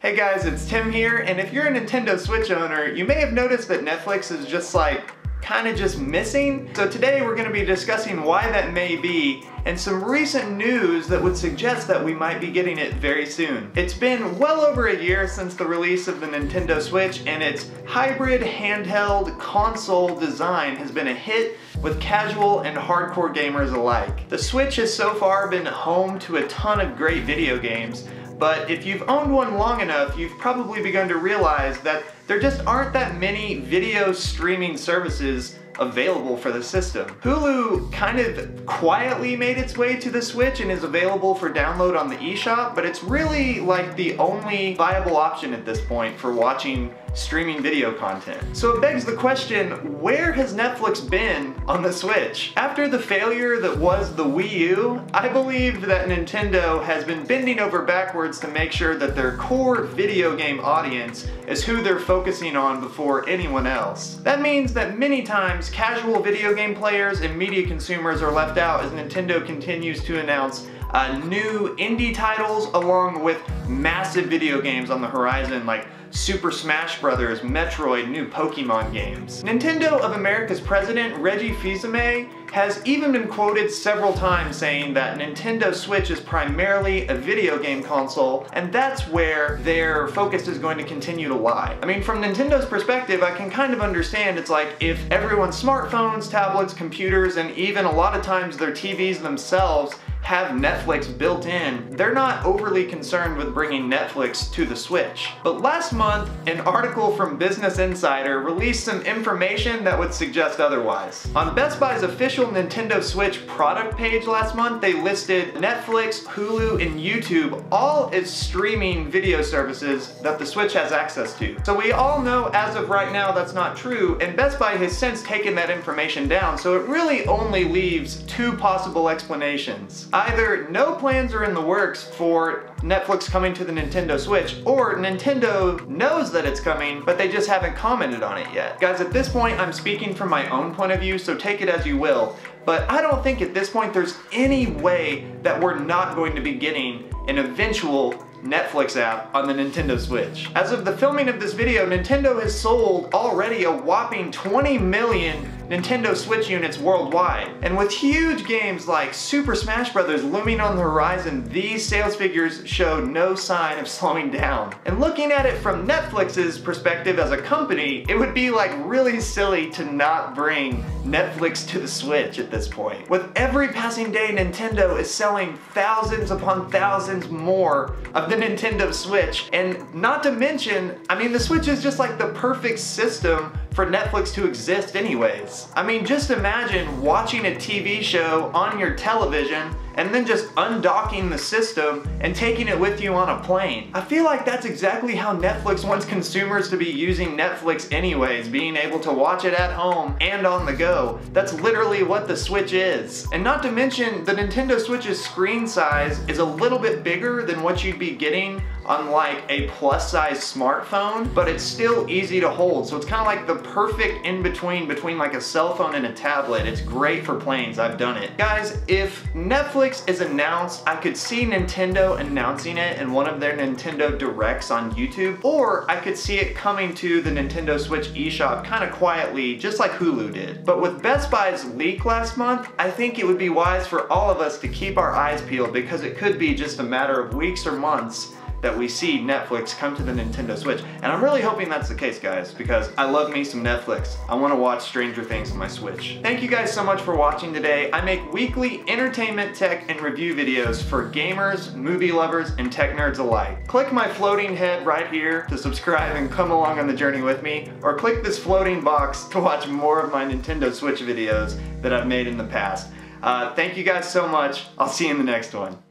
Hey guys, it's Tim here, and if you're a Nintendo Switch owner, you may have noticed that Netflix is just kind of just missing. So today we're going to be discussing why that may be and some recent news that would suggest that we might be getting it very soon. It's been well over a year since the release of the Nintendo Switch, and its hybrid handheld console design has been a hit with casual and hardcore gamers alike. The Switch has so far been home to a ton of great video games, but if you've owned one long enough, you've probably begun to realize that there just aren't that many video streaming services available for the system. Hulu kind of quietly made its way to the Switch and is available for download on the eShop, but it's really like the only viable option at this point for watching streaming video content. So it begs the question, where has Netflix been on the Switch? After the failure that was the Wii U, I believe that Nintendo has been bending over backwards to make sure that their core video game audience is who they're focusing on before anyone else. That means that many times casual video game players and media consumers are left out as Nintendo continues to announce new indie titles along with massive video games on the horizon like Super Smash Bros., Metroid, new Pokemon games. Nintendo of America's president, Reggie Fils-Aimé, has even been quoted several times saying that Nintendo Switch is primarily a video game console, and that's where their focus is going to continue to lie. I mean, from Nintendo's perspective, I can kind of understand. It's like if everyone's smartphones, tablets, computers, and even a lot of times their TVs themselves have Netflix built in, they're not overly concerned with bringing Netflix to the Switch. But last month, an article from Business Insider released some information that would suggest otherwise. On Best Buy's official Nintendo Switch product page last month, they listed Netflix, Hulu, and YouTube all as streaming video services that the Switch has access to. So we all know as of right now that's not true, and Best Buy has since taken that information down, so it really only leaves two possible explanations. Either no plans are in the works for Netflix coming to the Nintendo Switch, or Nintendo knows that it's coming, but they just haven't commented on it yet. Guys, at this point, I'm speaking from my own point of view, so take it as you will, but I don't think at this point there's any way that we're not going to be getting an eventual Netflix app on the Nintendo Switch. As of the filming of this video, Nintendo has sold already a whopping 20 million Nintendo Switch units worldwide. And with huge games like Super Smash Bros. Looming on the horizon, these sales figures show no sign of slowing down. And looking at it from Netflix's perspective as a company, it would be like really silly to not bring Netflix to the Switch at this point. With every passing day, Nintendo is selling thousands upon thousands more of the Nintendo Switch. And not to mention, I mean, the Switch is just like the perfect system for Netflix to exist anyways. I mean, just imagine watching a TV show on your television and then just undocking the system and taking it with you on a plane. I feel like that's exactly how Netflix wants consumers to be using Netflix anyways, being able to watch it at home and on the go. That's literally what the Switch is. And not to mention, the Nintendo Switch's screen size is a little bit bigger than what you'd be getting on like a plus-size smartphone, but it's still easy to hold. So it's kind of like the perfect in-between between like a cell phone and a tablet. It's great for planes. I've done it. Guys, if Netflix is announced, I could see Nintendo announcing it in one of their Nintendo Directs on YouTube, or I could see it coming to the Nintendo Switch eShop kind of quietly, just like Hulu did. But with Best Buy's leak last month, I think it would be wise for all of us to keep our eyes peeled, because it could be just a matter of weeks or months that we see Netflix come to the Nintendo Switch. And I'm really hoping that's the case, guys, because I love me some Netflix. I want to watch Stranger Things on my Switch. Thank you guys so much for watching today. I make weekly entertainment, tech, and review videos for gamers, movie lovers, and tech nerds alike. Click my floating head right here to subscribe and come along on the journey with me, or click this floating box to watch more of my Nintendo Switch videos that I've made in the past. Thank you guys so much. I'll see you in the next one.